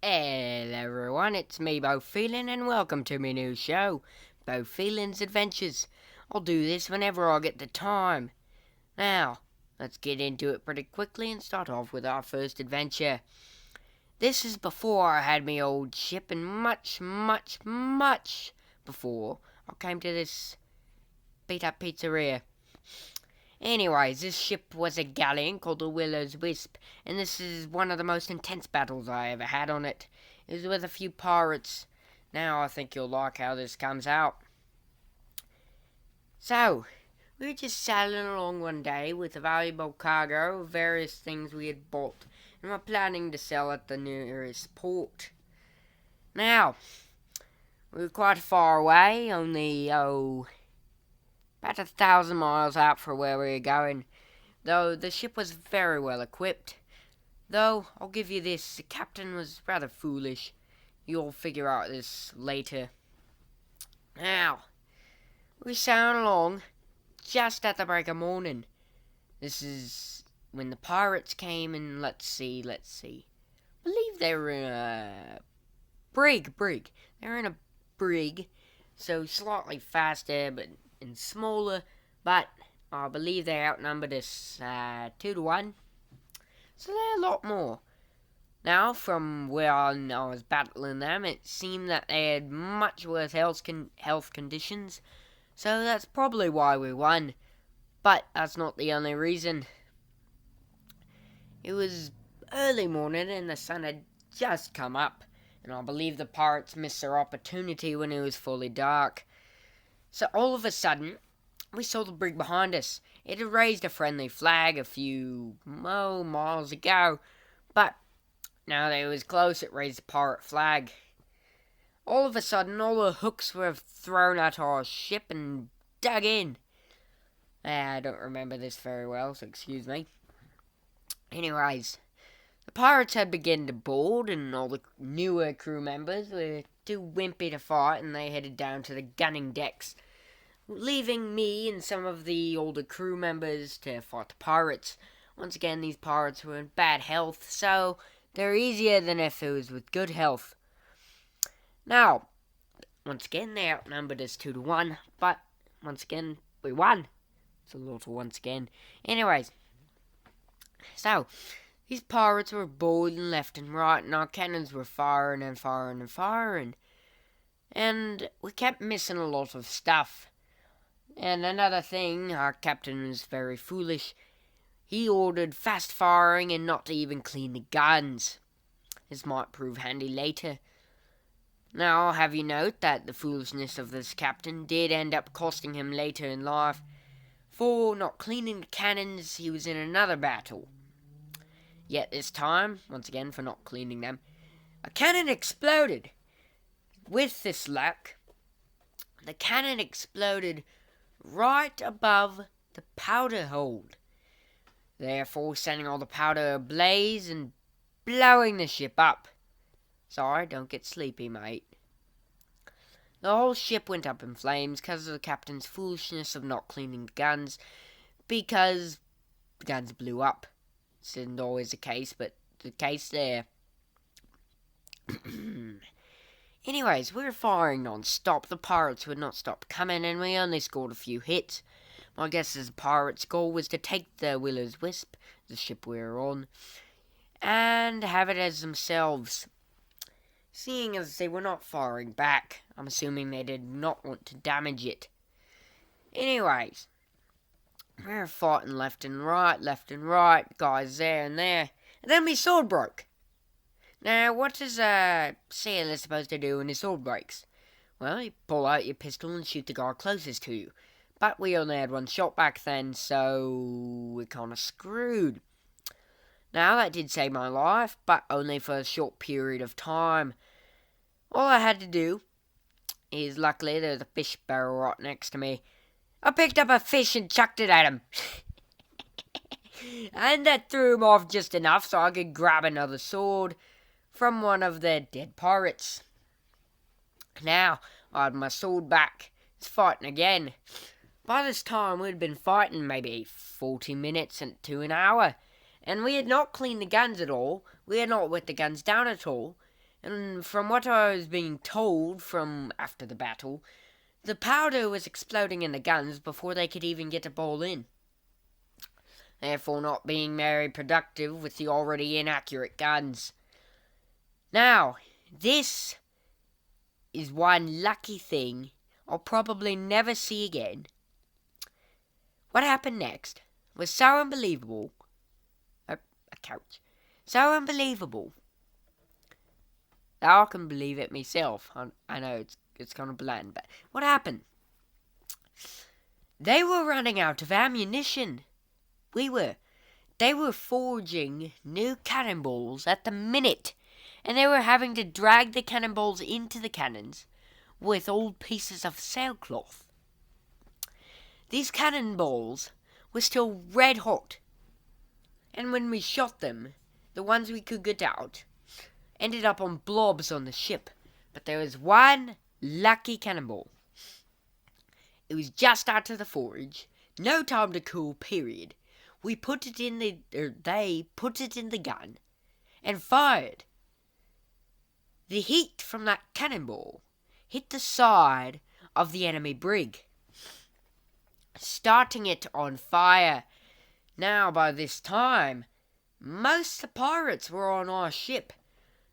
Hello everyone, it's me Boffilin and welcome to my new show, Boffilin's Adventures. I'll do this whenever I get the time. Now, let's get into it pretty quickly and start off with our first adventure. This is before I had my old ship and much before I came to this beat up pizzeria. Anyways, this ship was a galleon called the Willow's Wisp, and this is one of the most intense battles I ever had on it. It was with a few pirates. Now I think you'll like how this comes out. So, we were just sailing along one day with a valuable cargo of various things we had bought, and were planning to sell at the nearest port. Now, we were quite far away, only, about 1,000 miles out from where we were going, though the ship was very well equipped. Though, I'll give you this, the captain was rather foolish. You'll figure out this later. Now, we sailed along just at the break of morning. This is when the pirates came and let's see. I believe they were in a brig. They were in a brig, so slightly faster, and smaller, but I believe they outnumbered us 2-1. So they're a lot more. Now, from where I was battling them, it seemed that they had much worse health conditions, so that's probably why we won. But that's not the only reason. It was early morning and the sun had just come up, and I believe the pirates missed their opportunity when it was fully dark. So all of a sudden, we saw the brig behind us. It had raised a friendly flag a few miles ago, but now that it was close, it raised a pirate flag. All of a sudden, all the hooks were thrown at our ship and dug in. I don't remember this very well, so excuse me. Anyways, the pirates had begun to board, and all the newer crew members were too wimpy to fight, and they headed down to the gunning decks, leaving me and some of the older crew members to fight the pirates. Once again, these pirates were in bad health, so they're easier than if it was with good health. Now, once again, they outnumbered us 2-1, but once again, we won. It's a little once again. Anyways, so these pirates were boarding left and right, and our cannons were firing, and we kept missing a lot of stuff. And another thing, our captain was very foolish. He ordered fast firing and not to even clean the guns. This might prove handy later. Now, I'll have you note that the foolishness of this captain did end up costing him later in life. For not cleaning the cannons, he was in another battle. Yet this time, once again for not cleaning them, a cannon exploded. With this luck, the cannon exploded right above the powder hold, therefore setting all the powder ablaze and blowing the ship up. Sorry, don't get sleepy, mate. The whole ship went up in flames because of the captain's foolishness of not cleaning the guns, because the guns blew up. This isn't always the case, but the case there. Anyways, we were firing non-stop. The pirates would not stop coming, and we only scored a few hits. My guess is the pirates' goal was to take the Willow's Wisp, the ship we were on, and have it as themselves. Seeing as they were not firing back, I'm assuming they did not want to damage it. Anyways, we were fighting left and right, guys there and there, and then my sword broke. Now, what does a sailor supposed to do when his sword breaks? Well, you pull out your pistol and shoot the guy closest to you. But we only had one shot back then, so we're kind of screwed. Now, that did save my life, but only for a short period of time. All I had to do is, luckily, there was a fish barrel right next to me. I picked up a fish and chucked it at him. And that threw him off just enough so I could grab another sword from one of the dead pirates. Now, I had my sword back. It's fighting again. By this time, we'd been fighting maybe 40 minutes to an hour, and we had not cleaned the guns at all. We had not wet the guns down at all. And from what I was being told from after the battle, the powder was exploding in the guns before they could even get a ball in, therefore not being very productive with the already inaccurate guns. Now, this is one lucky thing I'll probably never see again. What happened next was so unbelievable. A couch. So unbelievable that I can believe it myself. I know it's kind of bland, but what happened? They were running out of ammunition. They were forging new cannonballs at the minute, and they were having to drag the cannonballs into the cannons with old pieces of sailcloth. These cannonballs were still red hot, and when we shot them, the ones we could get out ended up on blobs on the ship. But there was one lucky cannonball. It was just out of the forge, no time to cool, period. They put it in the gun and fired. The heat from that cannonball hit the side of the enemy brig, starting it on fire. Now, by this time, most of the pirates were on our ship.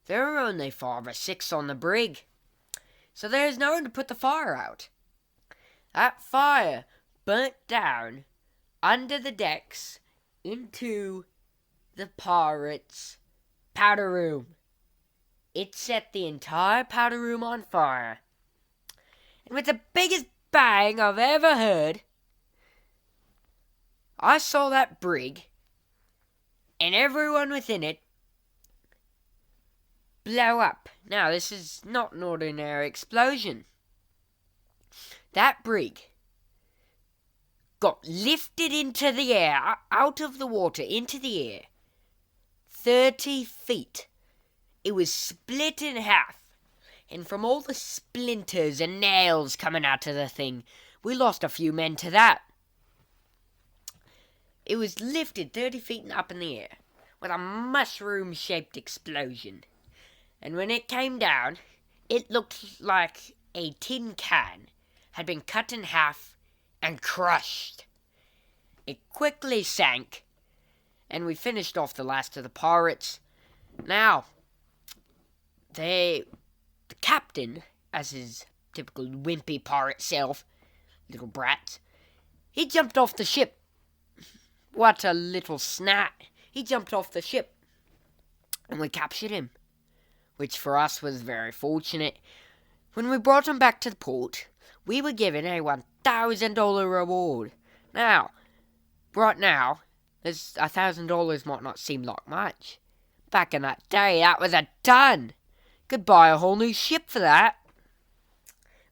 There were only 5 or 6 on the brig, so there was no one to put the fire out. That fire burnt down under the decks into the pirates' powder room. It set the entire powder room on fire. And with the biggest bang I've ever heard, I saw that brig and everyone within it blow up. Now, this is not an ordinary explosion. That brig got lifted into the air, out of the water, into the air, 30 feet. It was split in half, and from all the splinters and nails coming out of the thing, we lost a few men to that. It was lifted 30 feet and up in the air, with a mushroom-shaped explosion. And when it came down, it looked like a tin can had been cut in half and crushed. It quickly sank, and we finished off the last of the pirates. Now, the captain, as his typical wimpy pirate self, little brat, he jumped off the ship. What a little snat. He jumped off the ship, and we captured him, which for us was very fortunate. When we brought him back to the port, we were given a $1,000 reward. Now, right now, $1,000 might not seem like much. Back in that day, that was a ton. Could buy a whole new ship for that.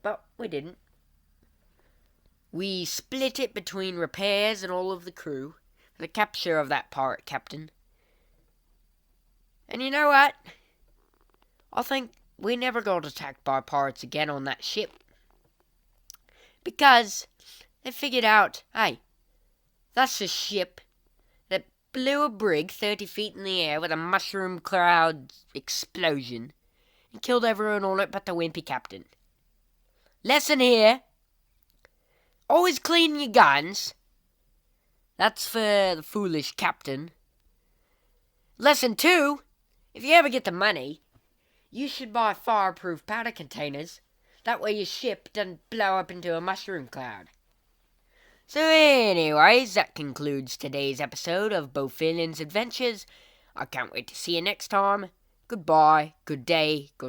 But we didn't. We split it between repairs and all of the crew, for the capture of that pirate captain. And you know what? I think we never got attacked by pirates again on that ship. Because they figured out, hey, that's a ship that blew a brig 30 feet in the air with a mushroom cloud explosion and killed everyone on it but the wimpy captain. Lesson here: always clean your guns. That's for the foolish captain. Lesson 2: if you ever get the money, you should buy fireproof powder containers. That way your ship doesn't blow up into a mushroom cloud. So anyways, that concludes today's episode of Boffilin's Adventures. I can't wait to see you next time. Goodbye, good day, good